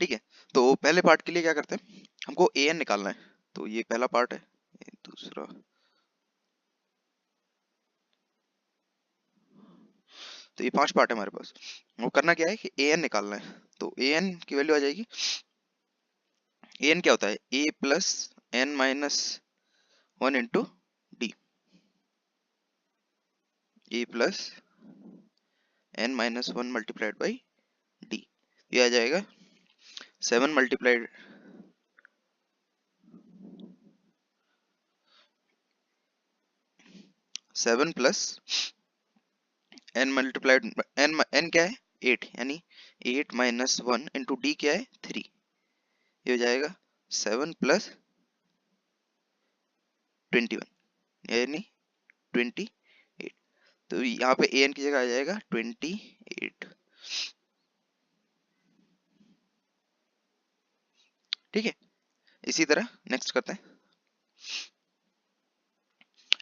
ठीक है, तो पहले पार्ट के लिए क्या करते हैं, हमको ए एन निकालना है। तो ये पहला पार्ट है, दूसरा, तो ये 5 पार्ट है हमारे पास। वो करना क्या है कि ए एन निकालना है। तो ए एन की वैल्यू आ जाएगी, ए एन क्या होता है, A plus N minus 1 into D, A plus N minus 1 multiplied by D. ये आ जाएगा 7 multiplied 7 plus N multiplied N क्या है 8, यानी 8 माइनस 1 इंटू डी क्या है 3। ये हो जाएगा 7 प्लस 21 यानी 28। तो यहाँ पे ए एन की जगह आ जाएगा 28। ठीक है, इसी तरह नेक्स्ट करते हैं।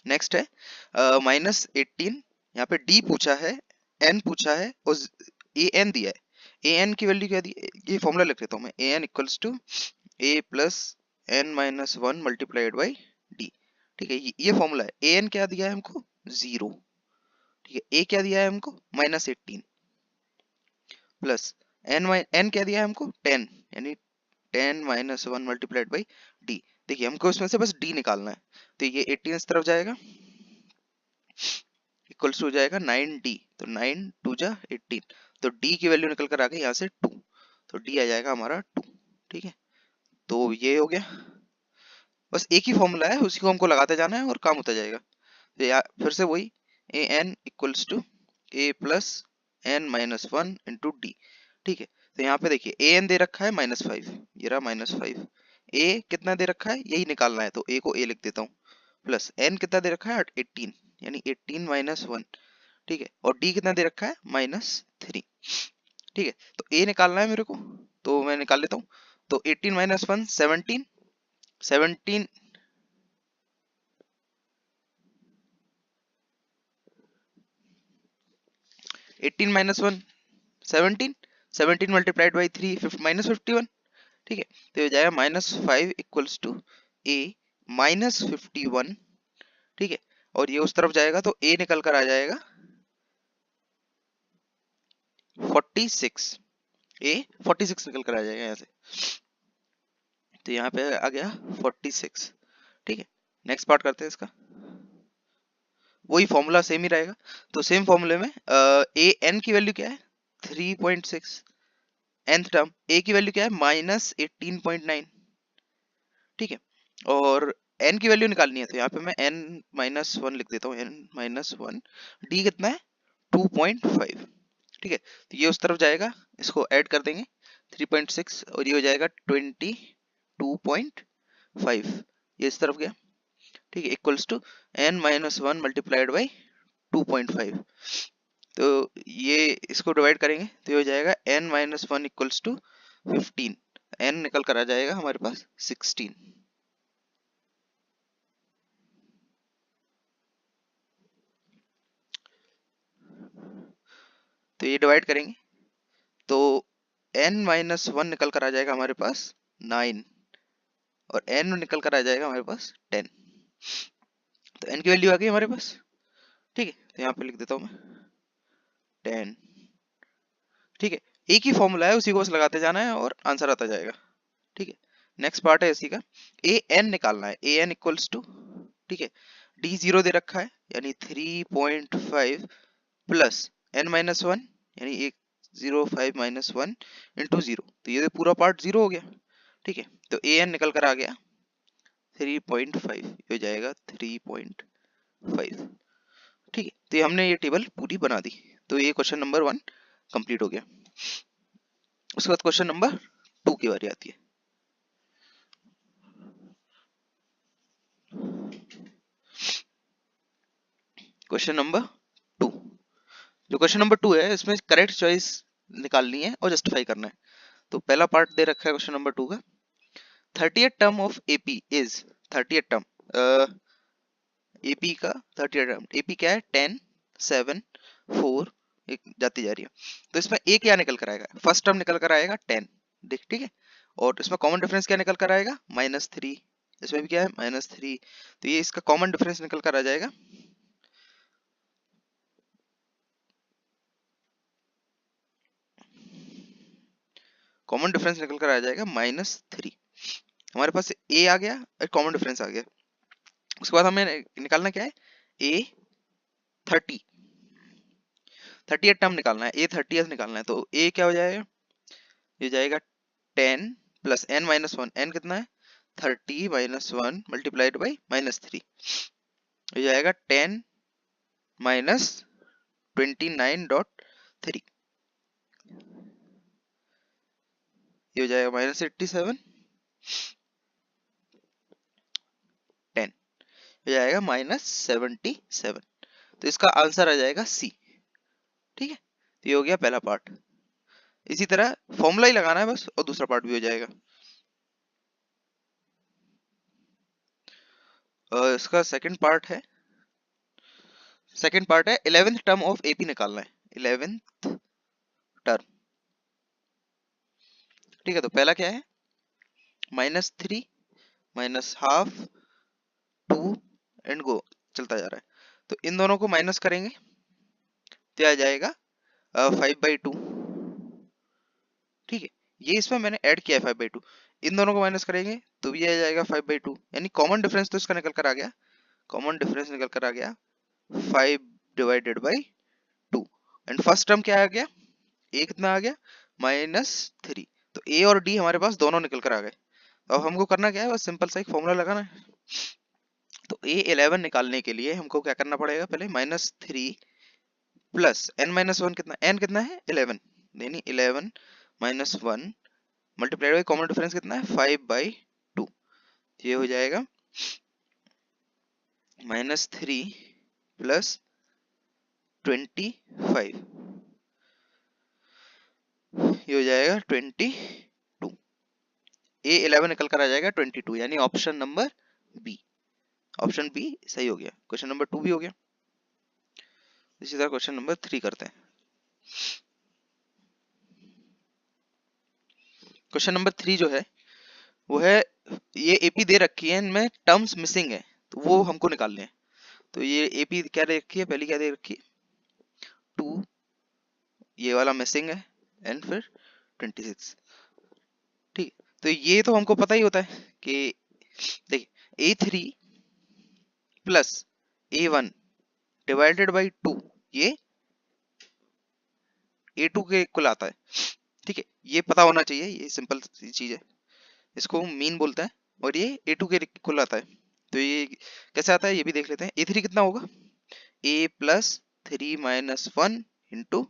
नेक्स्ट है -18, यहाँ पे डी पूछा है, एन पूछा है और ए एन दिया है। ए एन की वैल्यू क्या दी, ये फॉर्मूला लिख लेता हूँ मैं, A N equals to A plus N minus 1 multiplied by D. ठीक है, ये फॉर्मूला है। ए एन क्या दिया है हमको 0, ठीक है, ए क्या दिया है हमको -18 प्लस एन क्या दिया है हमको 10, यानी 10 माइनस 1 मल्टीप्लाइड बाई डी। देखिए हमको इसमें से बस डी निकालना है, तो ये 18 इस तरफ जाएगा, इक्वल्स टू हो जाएगा 9d, तो 9 2 जा 18, तो d की वैल्यू निकल कर आ गई यहाँ से 2, तो d आ जाएगा हमारा 2। ठीक है, तो ये हो गया, बस एक ही फॉर्मूला है, उसी को हमको लगाते जाना है और काम होता जाएगा। तो यार फिर से वही, A N equals to A plus N minus 1 into D. ठीक है, तो यहाँ पे देखिए ए एन दे रखा है -5, ये रहा -5, ए कितना दे रखा है यही निकालना है, तो ए को ए लिख देता हूँ, प्लस एन कितना दे रखा है 18, यानी 18 माइनस 1। ठीक है, और डी कितना दे रखा है -3। ठीक है, तो ए निकालना है मेरे को, तो मैं निकाल लेता हूँ। तो 18 माइनस 1 17, 17 18 माइनस 1 17, 17 मल्टीप्लाइड बाई 3 -51। ठीक है, तो ये हो जाएगा -5 इक्वल्स टू ए -51। ठीक है, और ये उस तरफ जाएगा तो ए निकल कर आ जाएगा 46, ए 46 निकल कर आ जाएगा यहाँ से, तो यहाँ पे आ गया 46। ठीक है, नेक्स्ट पार्ट करते हैं इसका, वही फॉर्मूला सेम ही रहेगा। तो सेम फॉर्मूले में ए एन की वैल्यू क्या है 3.6, nth टर्म ए की वैल्यू क्या है -18.9। ठीक है, और n की वैल्यू निकालनी है, तो यहाँ पे मैं n-1 लिख देता हूँ, n-1, d कितना है 2.5। ठीक है, तो ये उस तरफ जाएगा, इसको ऐड कर देंगे 3.6 और ये हो जाएगा 22.5, ये इस तरफ गया। ठीक है, equals to n-1 multiplied by 2.5, तो ये इसको डिवाइड करेंगे तो ये हो जाएगा n-1 इक्वल्स टू 15, n निकल कर आ जाएगा हमारे पास 16। तो ये डिवाइड करेंगे तो n-1 निकल कर आ जाएगा हमारे पास 9 और n निकल कर आ जाएगा हमारे पास 10। तो n की वैल्यू आ गई हमारे पास। ठीक है, तो यहाँ पे लिख देता हूँ मैं 10। ठीक है, एक ही फॉर्मूला है, उसी को बस लगाते जाना है और आंसर आता जाएगा। ठीक है, नेक्स्ट पार्ट है इसी का, ए एन निकालना है, ए एन इक्वल्स टू, ठीक है, डी 0 दे रखा है यानी 3.5 प्लस n-1 यानी 105 -1 इंटू 0, तो ये पूरा पार्ट 0 हो गया। ठीक है, तो ए एन निकल कर आ गया 3.5, हो जाएगा 3.5। ठीक है, तो ये हमने ये टेबल पूरी बना दी, तो ये क्वेश्चन नंबर 1 कंप्लीट हो गया। उसके बाद क्वेश्चन नंबर 2 की बारी आती है। क्वेश्चन नंबर 2, जो क्वेश्चन नंबर 2 है इसमें करेक्ट चॉइस निकालनी है और जस्टिफाई करना है। तो पहला पार्ट दे रखा है क्वेश्चन नंबर 2 का, 30th term of AP is, 30th term AP का 30th टर्म, एपी क्या है 10 7 4, एक जाती जा रही है, तो इसमें ए क्या निकल कर आएगा, फर्स्ट टर्म निकल कर आएगा 10, देख ठीक है। और इसमें कॉमन डिफरेंस क्या निकल कर आएगा, -3। इसमें भी क्या है, -3। तो ये इसका कॉमन डिफरेंस निकल कर आ जाएगा कॉमन डिफरेंस निकल कर आ जाएगा -3। हमारे पास ए आ गया और कॉमन डिफरेंस आ गया। उसके बाद हमें निकालना क्या है, ए 30 30th टर्म निकालना है, ए 30th निकालना है। तो ए क्या हो जाएगा, ये जाएगा 10 प्लस n माइनस 1। n कितना है, 30 माइनस 1 मल्टीप्लाइड बाई -3। ये जाएगा 10 माइनस 29.3। ये हो जाएगा -87। 10 हो जाएगा -77। तो इसका आंसर आ जाएगा सी। ठीक है, तो ये हो गया पहला पार्ट। इसी तरह फॉर्मूला ही लगाना है बस और दूसरा पार्ट भी हो जाएगा। इसका सेकंड पार्ट है 11th टर्म ऑफ एपी निकालना है, 11th टर्म। ठीक है, तो पहला क्या है, -3 -हाफ 2 एंड गो चलता जा रहा है। तो इन दोनों को माइनस करेंगे तो आ जाएगा 5/2। ठीक है, ये इसमें मैंने ऐड किया है 5/2। इन दोनों को माइनस करेंगे तो भी आ जाएगा 5/2, यानी कॉमन डिफरेंस तो इसका निकल कर आ गया। कॉमन डिफरेंस निकल कर आ गया 5/2। एंड फर्स्ट टर्म क्या आ गया, ए कितना आ गया, -3। तो ए और डी हमारे पास दोनों निकल कर आ गए। तो अब हमको करना क्या है, बस सिंपल सा एक फॉर्मूला लगाना है। तो A11 निकालने के लिए हमको क्या करना पड़ेगा, पहले -3 प्लस n-1 कितना, n कितना है 11, यानी 11 minus 1 multiplied by common difference कितना है 5/2। ये हो जाएगा -3 प्लस 25, ये हो जाएगा 22। A11 निकल कर आ जाएगा 22, यानी option number B. Option B सही हो गया। क्वेश्चन नंबर 2 भी हो गया। इसी तरह क्वेश्चन नंबर 3 करते हैं। क्वेश्चन नंबर 3 जो है वो है, ये एपी दे रखी है, इनमें टर्म्स मिसिंग है तो वो हमको निकालने हैं। तो ये एपी क्या दे रखी है, पहली क्या दे रखी है 2, ये वाला मिसिंग है, एंड फिर 26। ठीक, तो ये तो हमको पता ही होता है कि देखिए A3 plus A1 divided by 2 ये A2 के इक्वल आता है। ठीक है, ये पता होना चाहिए, ये सिंपल सी चीज है, इसको मीन बोलते हैं। और ये A2 के इक्वल आता है। तो ये कैसे आता है ये भी देख लेते हैं। A3 कितना होगा, A plus 3 minus 1 into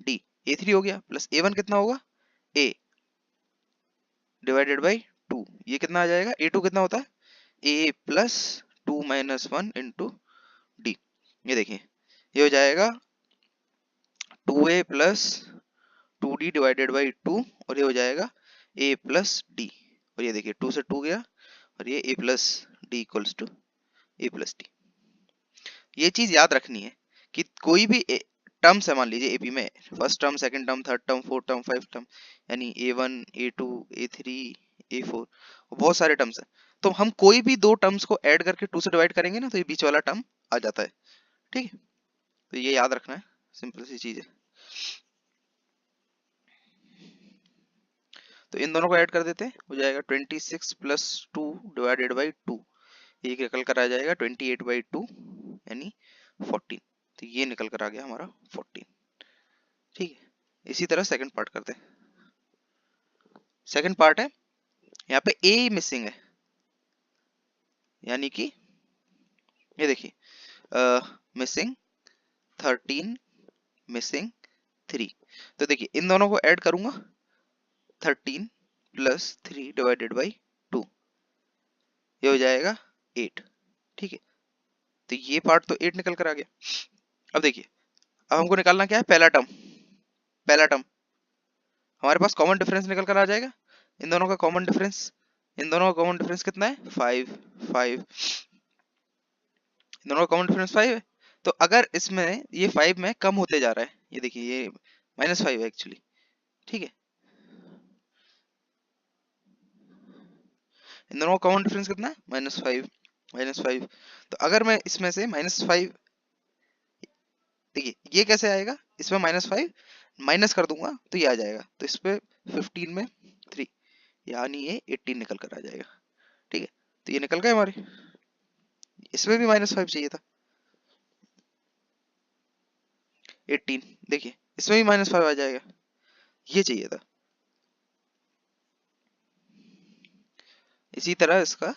D, A3 हो गया। प्लस A1 कितना होगा, A डिवाइडेड बाई 2, ये कितना आ जाएगा, A2 कितना होता है A plus 2 minus 1 into D. ये देखिए ये हो जाएगा 2A plus 2D divided by 2, और ये हो जाएगा A प्लस डी। और ये देखिए 2 से 2 गया, और ये A plus D equals to A plus D. ये चीज याद रखनी है कि कोई भी टर्म्स है, मान लीजिए एपी में first term, second term, third term, fourth term, five term, यानी A1 A2 A3 A4, बहुत सारे टर्म्स हैं। तो हम कोई भी दो टर्म्स को ऐड करके 2 से डिवाइड करेंगे ना, तो ये बीच वाला टर्म आ जाता है। ठीक है, तो ये याद रखना है, सिंपल सी चीज है। तो इन दोनों को ऐड कर देते हैं, हो जाएगा 26 प्लस 2 डिवाइडेड बाई 2, ये निकल कर आ जाएगा 28/2 यानी 14। तो ये निकल कर आ गया हमारा 14। ठीक है, इसी तरह सेकंड पार्ट करते हैं। सेकंड पार्ट है, यहाँ पे ए मिसिंग है, यानी कि ये देखिए मिसिंग 13 मिसिंग 3। तो देखिए इन दोनों को ऐड करूंगा, 13 प्लस 3 डिवाइडेड बाई 2, ये हो जाएगा 8। ठीक है, तो ये पार्ट तो 8 निकल कर आ गया। अब देखिए, अब हमको निकालना क्या है, पहला टर्म। पहला टर्म हमारे पास कॉमन डिफरेंस निकल कर आ जाएगा। इन दोनों का कॉमन डिफरेंस, इन दोनों का कॉमन डिफरेंस कितना है 5 5, इन दोनों का कॉमन डिफरेंस 5 है। तो अगर इसमें ये 5 में कम होते जा रहा है, ये देखिए ये -5 है एक्चुअली। ठीक है, इन दोनों का कॉमन डिफरेंस कितना है? -5 -5। तो अगर मैं इसमें से -5, देखिए ये कैसे आएगा, इसमें -5 माइनस कर दूंगा तो ये आ जाएगा, तो इस पे 15 में 3 यानी ये 18 निकल कर आ जाएगा। ठीक है, तो ये निकल गए हमारे, इसमें भी -5 चाहिए था 18, देखिए इसमें भी -5 आ जाएगा, ये चाहिए था। इसी तरह इसका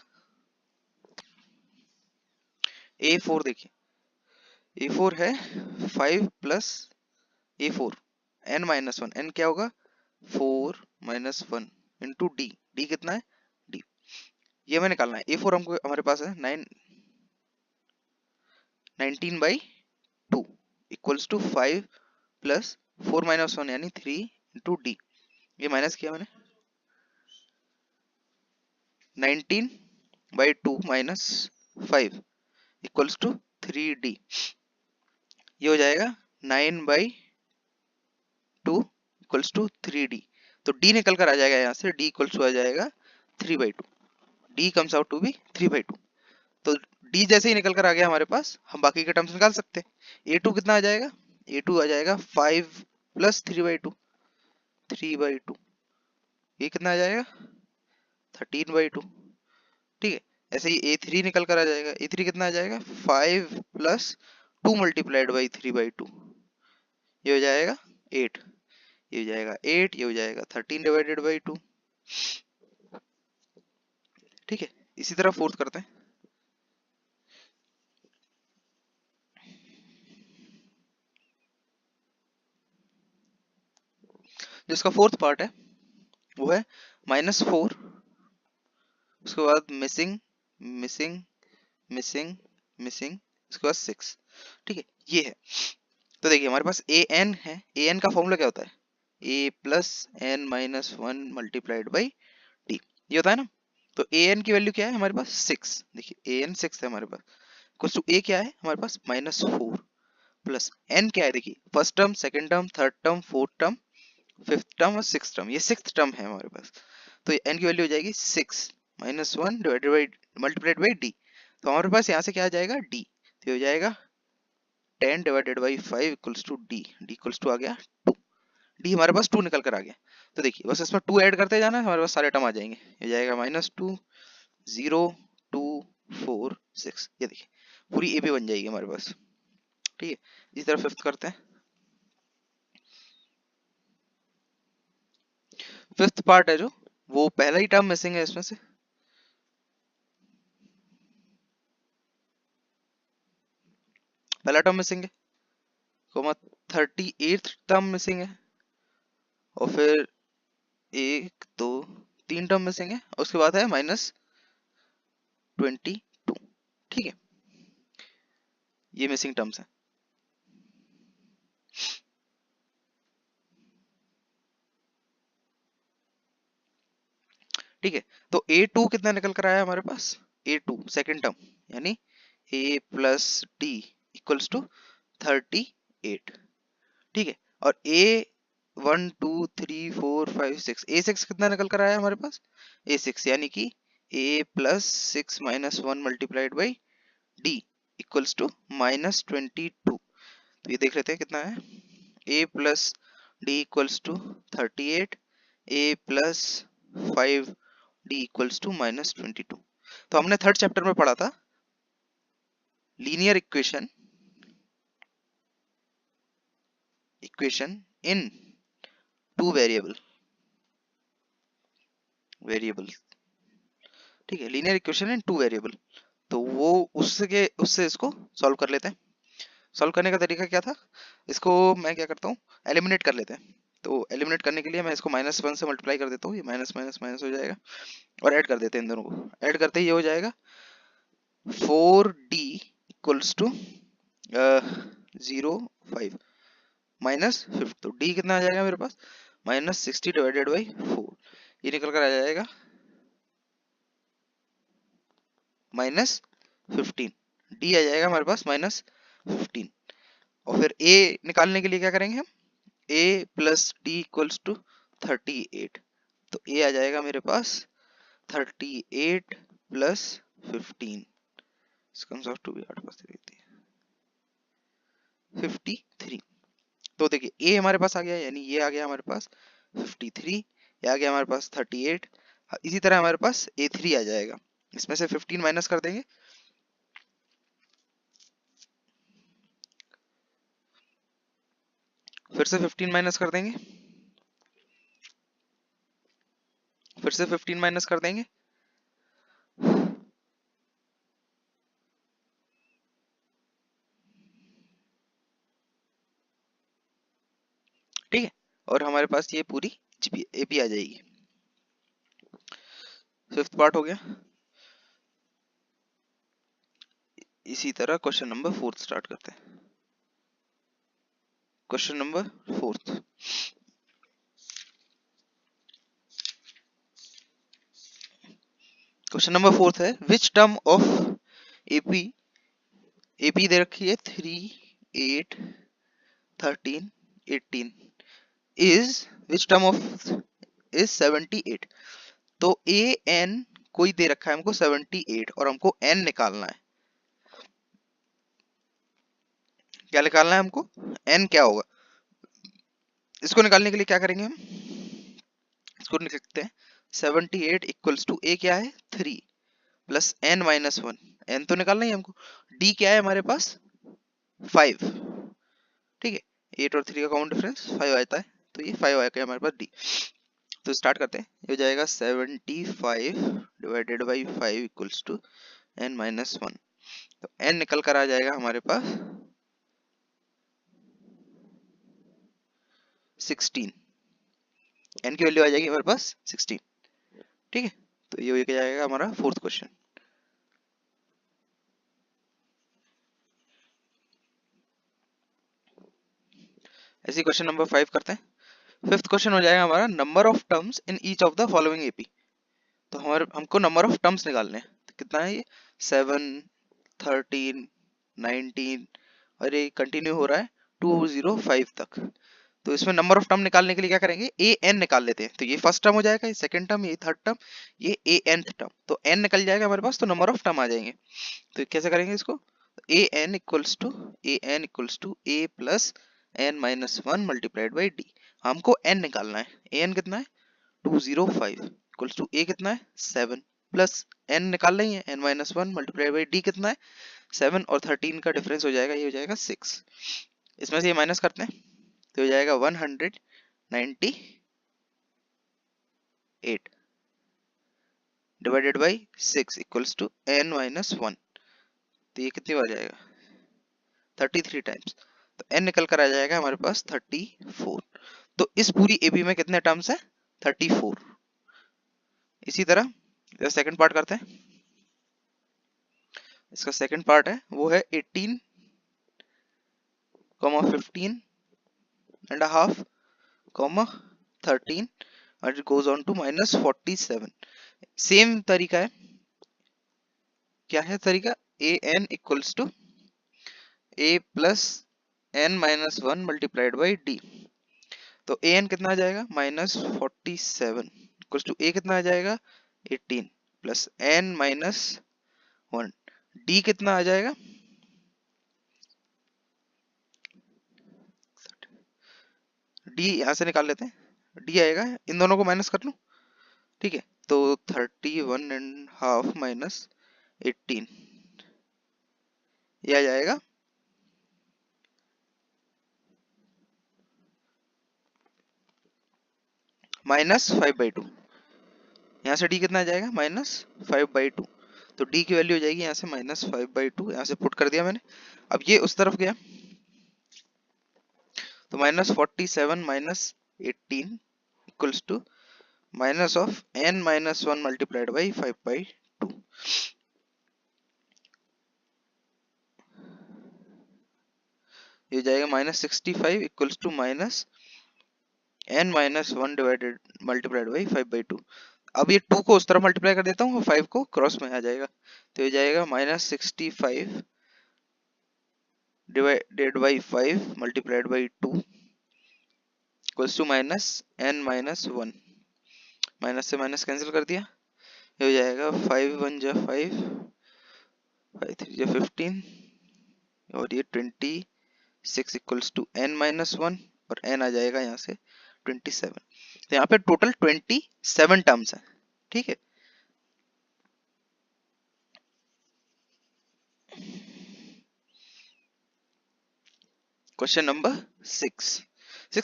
A4 देखिए, A4 है 5 प्लस A4 n-1, n क्या होगा 4 - 1 इंटू डी, डी कितना है डी, ये हमें निकालना है। A4 हमको हमारे पास है 19/2 इक्वल्स टू 5 प्लस 4 - 1 यानी 3 इंटू डी, ये माइनस किया मैंने 19/2 माइनस 5 इक्वल्स टू 3d, ये हो जाएगा 9/2 इक्वल्स टू 3d। तो d निकल कर आ जाएगा यहाँ से, d इक्वल्स टू आ जाएगा 3/2, d comes out to be 3/2। तो d जैसे ही निकल कर आ गया हमारे पास, हम बाकी के टर्म्स निकाल सकते हैं। a2 कितना आ जाएगा, a2 आ जाएगा 5 प्लस 3/2, 3/2, ये कितना आ जाएगा 13/2। ठीक है, ऐसे ही a3 निकल कर आ जाएगा, a3 कितना आ जाएगा 5 प्लस 2 मल्टीप्लाइड बाई 3/2, ये हो जाएगा 8, ये हो जाएगा 8, ये हो जाएगा 13/2। ठीक है, इसी तरह फोर्थ करते हैं। जिसका फोर्थ पार्ट है वो है -4, उसके बाद मिसिंग मिसिंग मिसिंग मिसिंग, उसके बाद 6। ठीक है, ये है। तो देखिए हमारे पास ए एन है, ए एन का फॉर्मूला क्या होता है, A plus N minus 1 multiplied by D, ये होता है ना। तो ए एन की वैल्यू क्या है हमारे पास 6, देखिए ए एन 6 है हमारे पास, कुछ ए क्या है हमारे पास -4 प्लस एन क्या है, देखिए first term, second term, third term, fourth term, fifth term और सिक्स्थ टर्म, ये सिक्स्थ टर्म है हमारे पास। तो एन की वैल्यू हो जाएगी 6 -1 divided by multiplied by D, तो हमारे पास यहाँ से क्या आ जाएगा डी, तो हो जाएगा 10 divided by 5 equals to D, D equals to आ गया 2, डी हमारे पास 2 निकल कर आ गया। तो देखिए बस इसमें 2 ऐड करते जाना है, हमारे पास सारे टर्म आ जाएंगे, ये जाएगा -2 0 2 4 6, ये देखिए पूरी ए बन जाएगी हमारे पास। ठीक है, इसी तरह फिफ्थ करते हैं। फिफ्थ पार्ट है जो, वो पहला ही टर्म मिसिंग है इसमें से, पहला टर्म मिसिंग है, 38th टर्म मिसिंग है, और फिर 1 2 3 टर्म मिसिंग है, और उसके बाद है -22। ठीक है, ये मिसिंग टर्म्स है। ठीक है, तो A2 कितना निकल कर आया हमारे पास, A2 सेकंड टर्म यानी A plus D equals to 38। ठीक है, और A1 2 3 4 5 6, A6 कितना निकल कर आया हमारे पास, A6 यानी कि A प्लस 6 minus 1 multiplied by D equals to -22। तो ये देख लेते हैं कितना है, A plus D equals to 38, A plus 5 D equals to -22। तो हमने थर्ड चैप्टर में पढ़ा था linear equation in two variable, ठीक है, linear equation in two variable. तो वो उससे इसको सॉल्व कर लेते हैं। सॉल्व करने का तरीका क्या था, इसको मैं क्या करता हूँ एलिमिनेट कर लेते हैं। तो एलिमिनेट करने के लिए मैं इसको -1 से मल्टीप्लाई कर देता हूँ, ये माइनस माइनस माइनस हो जाएगा, और ऐड कर देते हैं इन दोनों को, ऐड करते ही ये हो जाएगा 4d इक्वल्स टू 0 5 माइनस 5, तो d कितना आ जाएगा मेरे पास -60 डिवाइडेड बाई 4, ये निकल कर आ जाएगा -15, d आ जाएगा हमारे पास -15। और फिर a निकालने के लिए क्या करेंगे हम, a plus D equals to 38, तो a आ जाएगा मेरे पास 38 plus 15 comes out to be 8 plus 3 53। तो देखिए ए हमारे पास आ गया, यानी ये आ गया हमारे पास 53, ये आ गया हमारे पास 38। इसी तरह हमारे पास A3 आ जाएगा, इसमें से 15 माइनस कर देंगे, फिर से 15 माइनस कर देंगे, फिर से 15 माइनस कर देंगे, ठीक है, और हमारे पास ये पूरी एपी आ जाएगी। फिफ्थ पार्ट हो गया। इसी तरह क्वेश्चन नंबर 4 स्टार्ट करते हैं। क्वेश्चन नंबर 4, क्वेश्चन नंबर 4 है, which term of AP, AP दे रखी है 3, 8, 13, 18 is which term of is 78। तो ए एन कोई दे रखा है हमको 78 और हमको एन निकालना है। क्या निकालना है हमको, एन क्या होगा। इसको निकालने के लिए क्या करेंगे हम, इसको लिख सकते हैं 78 इक्वल्स टू ए क्या है 3 प्लस एन माइनस 1, एन तो निकालना ही हमको, डी क्या है हमारे पास 5, ठीक है, 8 और 3 का कॉमन डिफरेंस 5 आता है, तो ये 5 आएगा हमारे पास डी। तो स्टार्ट करते हैं, ये हो जाएगा 75 divided by 5 equals to N minus 1। तो एन निकल कर आ जाएगा हमारे पास 16, एन की वैल्यू आ जाएगी हमारे पास 16, ठीक है। तो ये हो जाएगा हमारा फोर्थ क्वेश्चन। ऐसे क्वेश्चन नंबर 5 करते हैं। फिफ्थ क्वेश्चन हो जाएगा हमारा, number of terms in each of the following AP. तो हमारे हमको नंबर ऑफ टर्म्स निकालने हैं, तो कितना है ये 7, 13, 19 और ये कंटिन्यू हो रहा है 205 तक। तो इसमें नंबर ऑफ टर्म निकालने के लिए क्या करेंगे, ए एन निकाल लेते हैं। तो ये फर्स्ट टर्म हो जाएगा, ये सेकंड टर्म, ये थर्ड टर्म, ये ए एनथ टर्म। तो एन निकल जाएगा हमारे पास, तो नंबर ऑफ टर्म आ जाएंगे। तो कैसे करेंगे इसको, A N equals to A plus N minus 1 multiplied by D. हमको एन निकालना है, ए एन कितना है 205 इक्वल्स टू ए कितना है 7 प्लस एन निकाल रही है N minus 1 multiplied by D कितना है 7 और 13 का डिफरेंस हो जाएगा, ये हो जाएगा 6। इसमें से ये माइनस करते हैं तो हो जाएगा 198 divided by 6 equals to N minus 1। तो ये कितनी बार जाएगा 33 टाइम्स। तो एन निकल कर आ जाएगा हमारे पास 34। तो इस पूरी एबी में कितने टर्म्स है 34। इसी तरह सेकंड पार्ट करते हैं। इसका सेकंड पार्ट है वो है 18, 15 and a half, 13 and it goes on to minus 47। Same तरीका है, क्या है तरीका, A N equals to A plus N minus 1 multiplied by D. तो ए एन कितना आ जाएगा -47 इक्वल्स टू ए कितना आ जाएगा 18 प्लस एन माइनस 1, डी कितना आ जाएगा, डी यहां से निकाल लेते हैं, डी आएगा, इन दोनों को माइनस कर लूं, ठीक है। तो 31.5 माइनस 18 ये आ जाएगा -5/2। यहाँ से डी कितना आ जाएगा -5/2। तो डी की वैल्यू हो जाएगी यहाँ से -5/2, यहाँ से पुट कर दिया मैंने। अब ये उस तरफ गया तो -47 minus 18 equals to minus of n minus 1 multiplied by 5/2। ये जाएगा -65 equals to minus n minus 1 divided multiplied by 5/2। अब ये 2 को उस तरफ मल्टीप्लाई कर देता हूँ, 5 को क्रॉस में आ जाएगा, तो ये जाएगा -65 divided by 5 multiplied by 2 equals to minus n minus 1। Minus से माइनस कैंसिल कर दिया, ये हो जाएगा 5 1 जा 5, 5 3 जा 15 और ये 26 इक्वल्स टू n माइनस 1 और n आ जाएगा यहाँ से 27। तो यहाँ पे टोटल 27 टर्म्स है। ठीक है, क्वेश्चन नंबर 6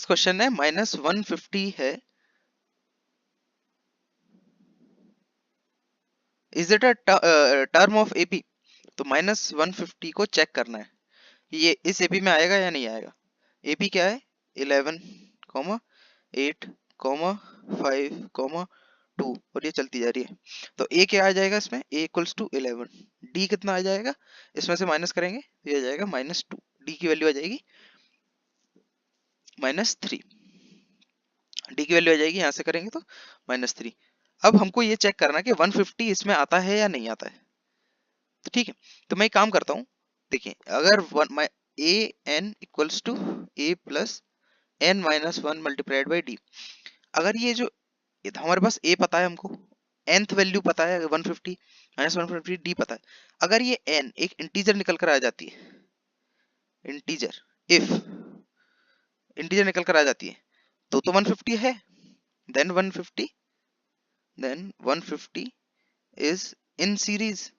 क्वेश्चन है -150 है। Is it a term of AP? तो -150 को चेक करना है ये इस एपी में आएगा या नहीं आएगा। एपी क्या है 11, 8, 5, 2 और ये चलती जा रही है। तो ए क्या आ जाएगा इसमें, ए इक्वल्स टू 11। डी कितना आ जाएगा, इसमें से माइनस करेंगे तो ये आ जाएगा -2। डी की वैल्यू आ जाएगी -3। डी की वैल्यू आ जाएगी, यहाँ से करेंगे तो -3। अब हमको ये चेक करना है कि 150 इसमें आता है या नहीं आता है। तो ठीक है, तो मैं एक काम करता हूँ। देखिए अगर A N equals to A plus N minus 1 multiplied by D, अगर ये जो हमारे पास ए पता है, हमको nth वैल्यू पता है 150 -150 डी पता है। अगर ये n एक इंटीजर निकल कर आ जाती है, इंटीजर इफ इंटीजर निकल कर आ जाती है तो 150 है। Then 150 is in series,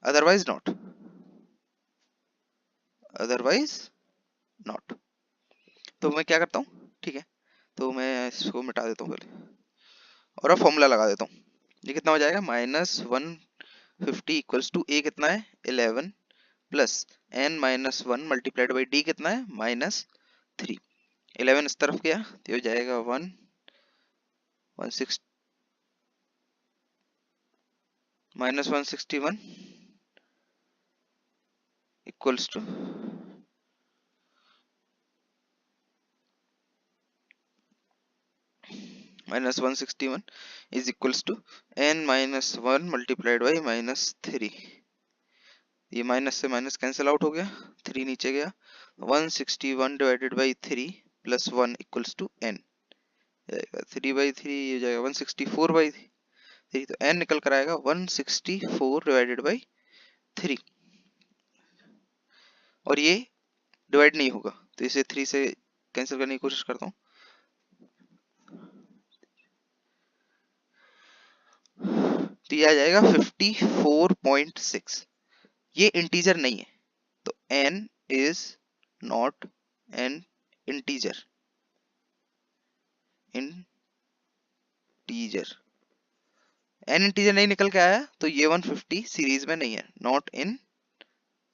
otherwise not, otherwise not. तो मैं क्या करता हूँ, ठीक है, तो मैं इसको मिटा देता हूँ पहले और अब फॉर्मूला लगा देता हूँ। ये कितना हो जाएगा -150 इक्वल्स टू ए कितना है 11 plus n minus 1 multiplied by D कितना है -3। 11 इस तरफ गया तो हो जाएगा 161 -161 equals to -161 is equals to n minus 1 multiplied by -3। ये माइनस से माइनस कैंसिल आउट हो गया, 3 नीचे गया, 161 divided by 3 plus 1 equals to n, 3/3 हो जाएगा 164/3। तो n निकल कर आएगा 164 डिवाइडेड बाई 3 और ये डिवाइड नहीं होगा तो इसे 3 से कैंसिल करने की कोशिश करता हूँ। तो ये आ जाएगा 54.6। ये इंटीजर नहीं है तो n is not an integer, integer n integer नहीं निकल के आया तो ये 150 सीरीज में नहीं है, नॉट इन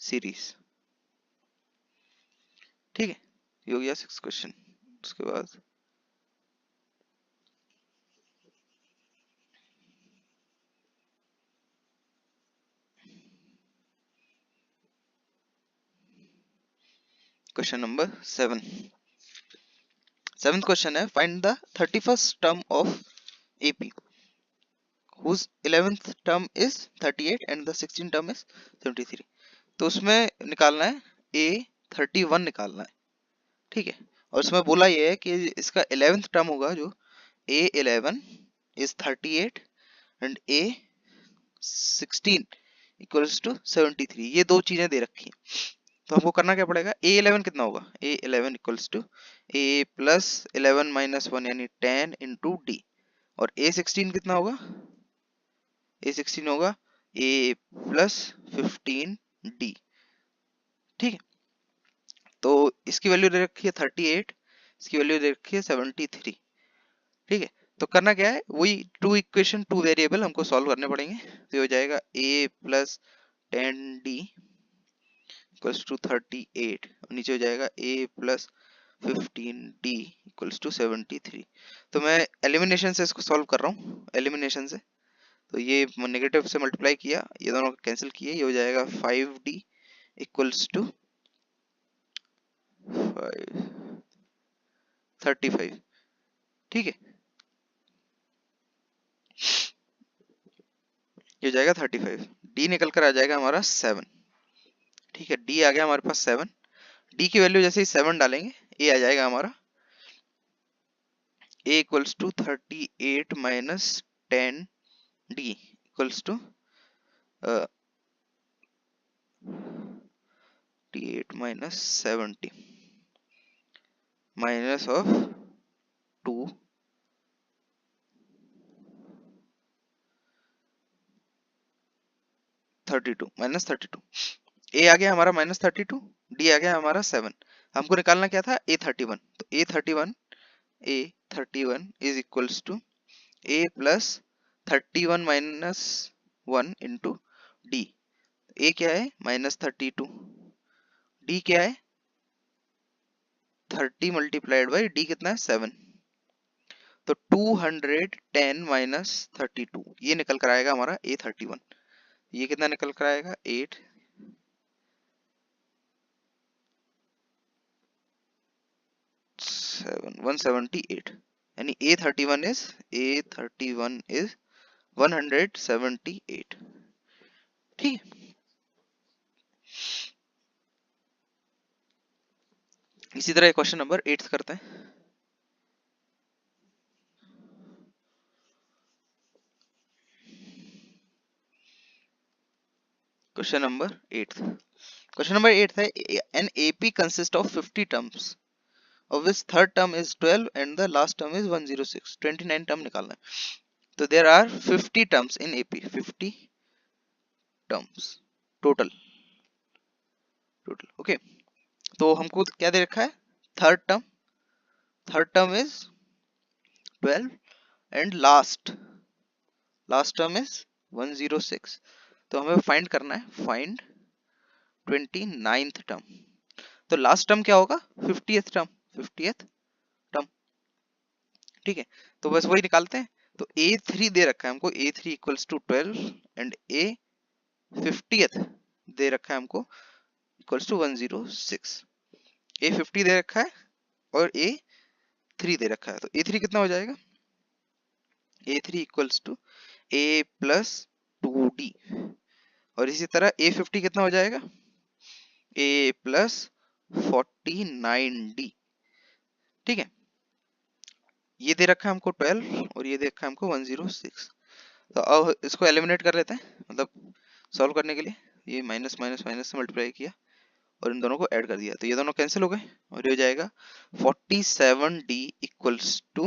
सीरीज। ठीक है, ये हो गया 6 क्वेश्चन। उसके बाद क्वेश्चन नंबर 7। सेवेंथ क्वेश्चन है find the 31st term of AP whose 11th term is 38 and the 16th term is 73। तो उसमें निकालना है A31 निकालना है। ठीक है, और उसमें बोला ये है कि इसका 11th टर्म होगा जो A11 is 38 and A16 equals to 73। ये दो चीजें दे रखी हैं तो हमको करना क्या पड़ेगा, A11 कितना होगा, A11 equals to A plus 11 minus 1 यानी 10 into D और A16 कितना होगा, A16 होगा A plus 15D। ठीक है, तो इसकी वैल्यू दे रखी है 38, इसकी वैल्यू दे रखी है 73। ठीक है, तो करना क्या है, वही टू इक्वेशन टू वेरिएबल हमको सॉल्व करने पड़ेंगे। तो हो जाएगा A plus 10D equals to 38 और नीचे हो जाएगा A plus 15D equals to 73। तो मैं एलिमिनेशन से इसको सॉल्व कर रहा हूँ, एलिमिनेशन से। तो ये नेगेटिव से मल्टीप्लाई किया, ये दोनों कैंसिल किए, ये हो जाएगा 5D इक्वल्स टू 35। ठीक है, ये हो जाएगा 35। डी निकल कर आ जाएगा हमारा 7। ठीक है, डी आ गया हमारे पास 7। डी की वैल्यू जैसे ही 7 डालेंगे ए आ जाएगा हमारा a equals to 38 minus 10 d equals to 38 minus 70 minus of 2 32 minus 32 a आ गया हमारा minus 32 d आ गया हमारा 7 हमको निकालना क्या था a31 तो a31 is equals to a plus 31 minus 1 into d a क्या है minus 32 d क्या है 30 multiplied by d कितना है 7 तो 210 minus 32 ये निकल कर आएगा हमारा a31 ये कितना निकल कर आएगा 8 178 यानी a31 is 178 ठीक है। इसी तरह क्वेश्चन नंबर 8 करते हैं। क्वेश्चन नंबर 8 है an AP consists of 50 terms of which third term is 12 and the last term is 106 29 term निकालना है। तो there are 50 terms in AP 50 terms total okay तो हमको क्या दे रखा है third term is 12 and last term is 106 तो हमें फाइंड करना है फाइंड 29th टर्म तो लास्ट टर्म क्या होगा 50th टर्म ठीक है तो बस वही निकालते हैं तो a3 दे रखा है हमको a3 equals to 12 and a 50th दे रखा है हमको इक्वल्स टू 106 a 50 दे रखा है और a3 दे रखा है तो a3 कितना हो जाएगा a3 equals to a plus 2d और इसी तरह a50 कितना हो जाएगा a प्लस 49d ठीक है ये दे रखा है हमको 12 और ये दे रखा है हमको 106 तो अब इसको एलिमिनेट कर लेते हैं मतलब सॉल्व करने के लिए ये माइनस माइनस माइनस से मल्टीप्लाई किया और इन दोनों को ऐड कर दिया तो ये दोनों कैंसिल हो गए और ये हो जाएगा 47d इक्वल्स टू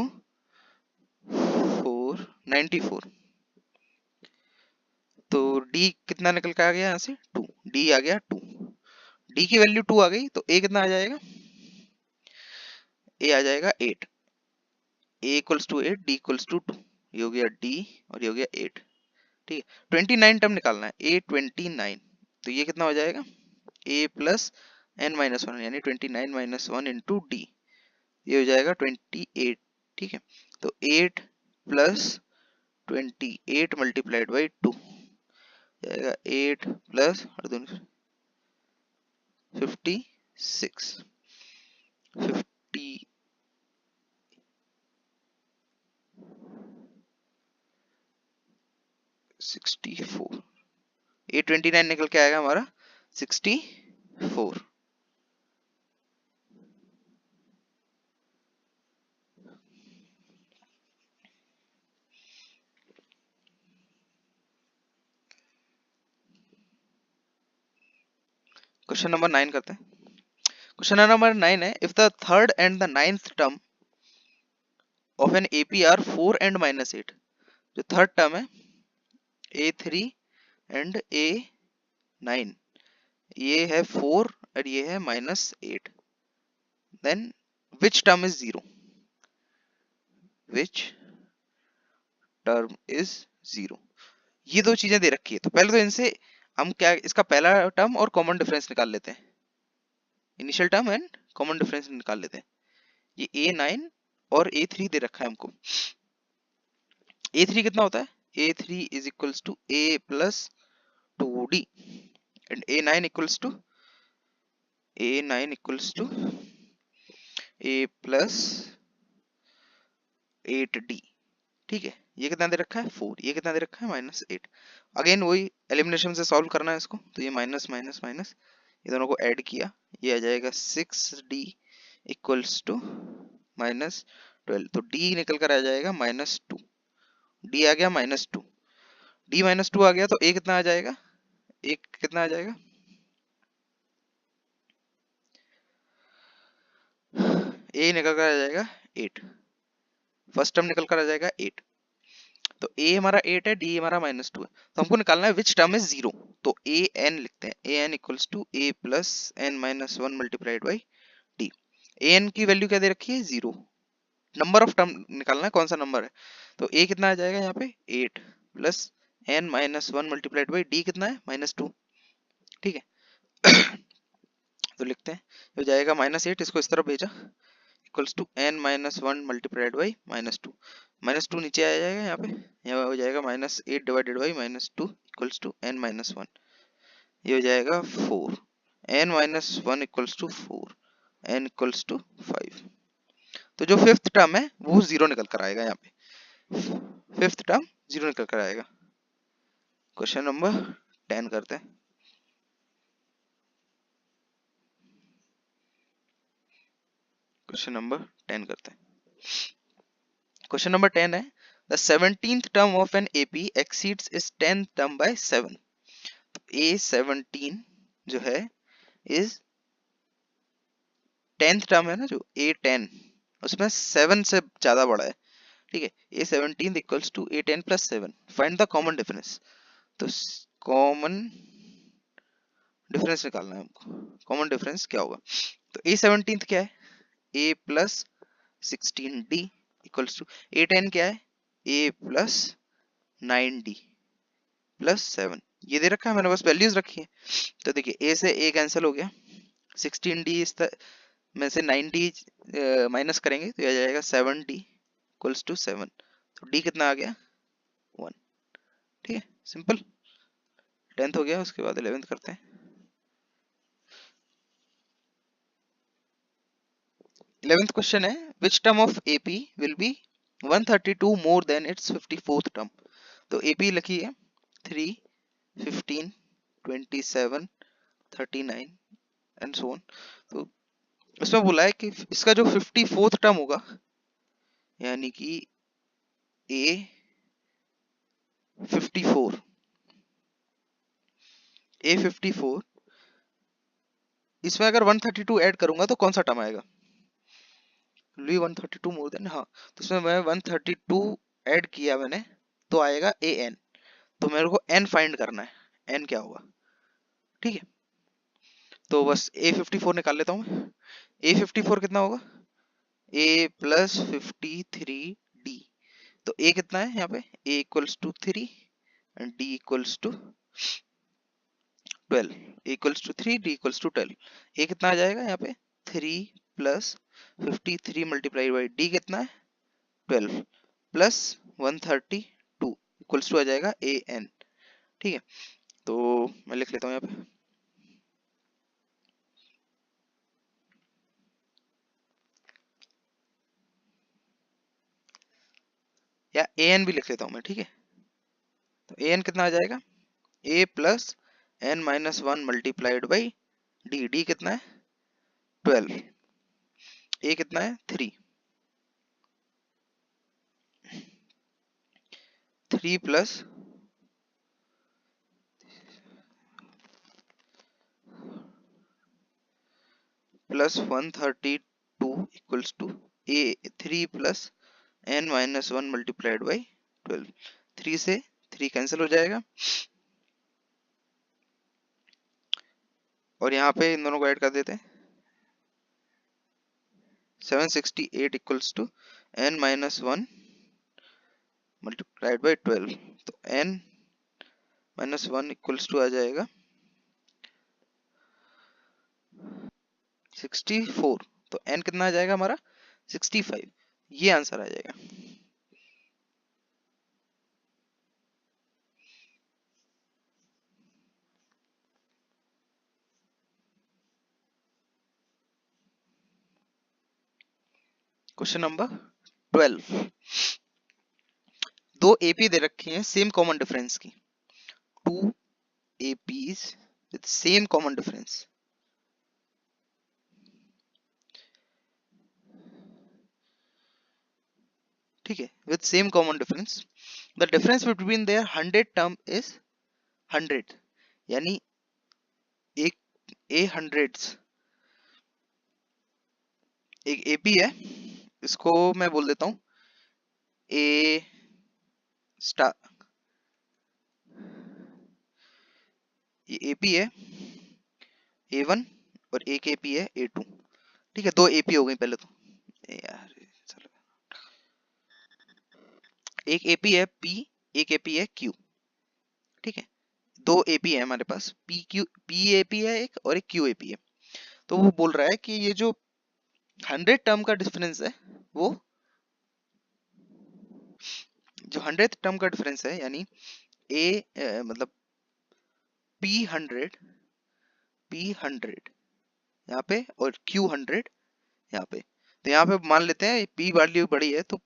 494 तो d कितना निकल के आ गया यहाँ से 2 d आ गया 2 d की वैल्यू 2 आ गई तो a कितना आ जाएगा a आ जाएगा 8 a equals to 8 d equals to 2 ये हो गया d और ये हो गया 8 ठीक है 29 टर्म निकालना है a 29 तो ये कितना हो जाएगा a प्लस n माइनस 1 यानी 29 माइनस 1 इंटू डी ये हो जाएगा 28 ठीक है तो 8 प्लस 28 मल्टीप्लाइड बाई 2 जाएगा 8 प्लस 56 50 64 829 निकल के आएगा हमारा 64 क्वेश्चन नंबर 9 करते हैं क्वेश्चन नंबर 9 है if the third and the ninth term of an AP are 4 and minus 8 जो थर्ड टर्म है a3 एंड a9 ये है 4 और ये है -8 then which term is 0 which term is 0 ये दो चीजें दे रखी है तो पहले तो इनसे हम क्या इसका पहला टर्म और कॉमन डिफरेंस निकाल लेते हैं initial term and common difference निकाल लेते हैं ये a9 और a3 दे रखा है हमको a3 कितना होता है a3 is equals to a plus 2d and a9 equals to a plus 8d ठीक है ये कितना दे रखा है 4 ये कितना दे रखा है -8 अगेन वही एलिमिनेशन से सॉल्व करना है इसको तो ये माइनस माइनस माइनस ये दोनों को ऐड किया ये आ जाएगा 6d इक्वल्स टू 12, तो डी निकल कर आ जाएगा -2। डी आ गया -2, डी -2 आ गया, तो ए कितना आ जाएगा, ए कितना आ जाएगा, ए निकल कर आ जाएगा 8। फर्स्ट टर्म निकल कर आ जाएगा 8। तो ए हमारा 8 है, डी हमारा -2 है, तो हमको निकालना है विच टर्म इज 0। तो ए एन लिखते हैं, A N equals to A plus N -1 multiplied by D. A N की वैल्यू क्या दे रखी है, 0। नंबर ऑफ टर्म निकालना है, कौन सा नंबर है, तो ए कितना आ जाएगा यहाँ पे 8 plus N -1 multiplied by D कितना है -2। ठीक है। तो लिखते हैं, हो जाएगा -8, इसको इस तरफ भेजा, equals to N -1 multiplied by -2। -2 नीचे आ जाएगा, यहाँ हो जाएगा -8 divided by -2 equals to N -1। ये हो जाएगा 4, N -1 equals to 4, N equals to 5। तो जो फिफ्थ टर्म है वो 0 निकल कर आएगा, यहाँ पे फिफ्थ टर्म 0 निकल कर आएगा। क्वेश्चन नंबर 10 करते हैं। क्वेश्चन नंबर 10 करते हैं। क्वेश्चन नंबर 10 है, the 17th term of an AP exceeds इस 10th टर्म बाय 7। तो A17 जो है इज 10th टर्म है ना, जो A10 उसमें 7 से ज्यादा बड़ा है। ठीक है, A17 equals to A10 plus 7, find the common difference. तो कॉमन डिफरेंस निकालना है हमको, कॉमन डिफरेंस क्या होगा, तो A17 क्या है, A plus 16D equals to A10 क्या है, A प्लस 9D प्लस 7। ये दे रखा है, मैंने बस वैल्यूज रखी है। तो देखिए A से A कैंसिल हो गया, 16D में से 9D माइनस करेंगे तो यह आ जाएगा 7D इक्वल्स टू 7। तो D कितना आ गया 1। ठीक है, सिंपल। 10th हो गया, उसके बाद 11th करते हैं। 11th क्वेश्चन है, which term of AP will be 132 more than it's 54th term. तो AP लिखी है 3, 15, 27, 39 एंड सो ऑन। तो इसमें बोला है कि इसका जो 54th टर्म होगा, यानी कि A54, A54, इसमें अगर 132 ऐड करूंगा तो कौन सा टर्म आएगा, ली 132 मोर देन, हाँ, तो इसमें मैं 132 ऐड किया मैंने, तो आएगा AN। तो मेरे को N फाइंड करना है, N क्या होगा। ठीक है, तो बस A54 निकाल लेता हूँ मैं। A54 कितना होगा, A प्लस 53D। तो A कितना है यहाँ पे, A equals to 3 and D equals to 12, equals to 3, D equals to 12। A कितना आ जाएगा यहाँ पे, 3 प्लस 53 मल्टीप्लाई बाई D कितना है 12 प्लस 132 इक्वल्स टू आ जाएगा AN। ठीक है, तो मैं लिख लेता हूँ यहाँ पे, या AN भी लिख लेता हूँ मैं। ठीक है, तो AN कितना आ जाएगा, A plus N-1 multiplied by D। D कितना है 12, A कितना है 3, 3 plus 132 equals to A 3 plus N-1 multiplied by 12। 3 से 3 कैंसिल हो जाएगा, और यहाँ पे इन दोनों को ऐड कर देते हैं, 768 equals to N-1 multiplied by 12। तो N-1 इक्वल्स टू आ जाएगा 64। तो N कितना आ जाएगा हमारा 65। ये आंसर आ जाएगा। क्वेश्चन नंबर 12, दो एपी दे रखी हैं सेम कॉमन डिफरेंस की, two APs with same common difference. ठीक है, with same common difference. The difference between their 100 term is 100, यानी एक ए हंड्रेड्स एक एपी है, इसको मैं बोल देता हूँ ए स्टार, ये एपी है A1 और एक एपी है A2। ठीक है, दो एपी हो गई पहले तो यार, चलो एक एपी है P, एक एपी है Q। ठीक है, दो एपी है हमारे पास, पी एपी है एक और एक क्यू एपी है। तो वो बोल रहा है कि ये जो 100 टर्म का डिफरेंस है, वो जो 100 टर्म का डिफरेंस है, यानी मतलब P100 यहाँ पे और Q100 यहाँ पे। तो यहाँ पे मान लेते हैं P वैल्यू बड़ी है, तो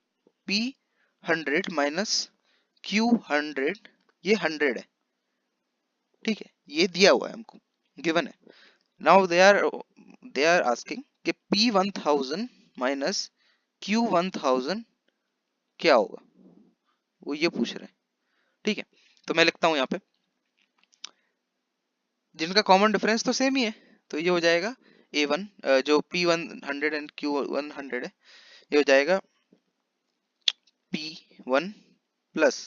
P100 माइनस Q100, ये 100 है। ठीक है, ये दिया हुआ है हमको, गिवन है। नाउ दे आर आस्किंग कि P1000 माइनस Q1000 क्या होगा, वो ये पूछ रहे हैं। ठीक है, तो मैं लिखता हूँ यहाँ पे, जिनका कॉमन डिफरेंस तो सेम ही है, तो ये हो जाएगा A1, जो P100 एंड Q100 है, ये हो जाएगा P1 प्लस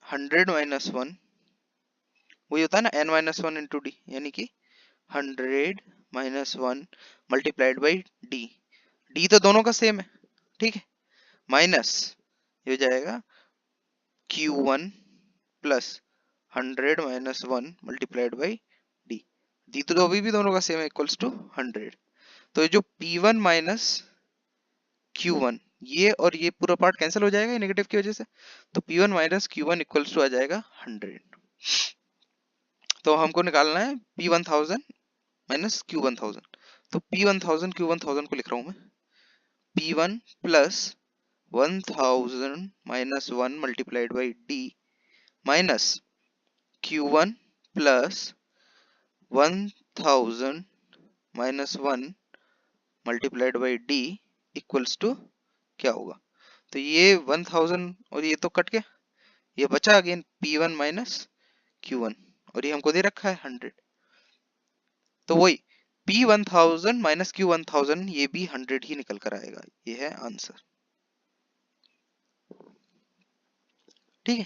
100 माइनस 1, वही होता है ना n-1 इंटू डी, यानी कि 100 minus 1 multiplied by D. D तो दोनों का सेम है, ठीक है, माइनस ये हो जाएगा Q1 plus 100 minus 1 multiplied by D. D तो अभी भी दोनों का सेम है, इक्वल्स टू 100। तो ये जो P1 माइनस Q1, ये और ये पूरा पार्ट कैंसिल हो जाएगा नेगेटिव की वजह से, तो P1 minus Q1 equals to आ जाएगा 100। तो हमको निकालना है P1000 माइनस Q1000। तो P1000 Q1000 को लिख रहा हूं मैं, P1 plus 1000 minus 1 multiplied by D minus Q1 plus 1000 minus 1 multiplied by D equals to क्या होगा। तो ये 1000 और ये तो कट गया, ये बचा अगेन P1 माइनस Q1, और ये हमको दे रखा है 100। तो वही P1000 माइनस Q1000, ये भी 100 ही निकल कर आएगा, ये है आंसर। ठीक है।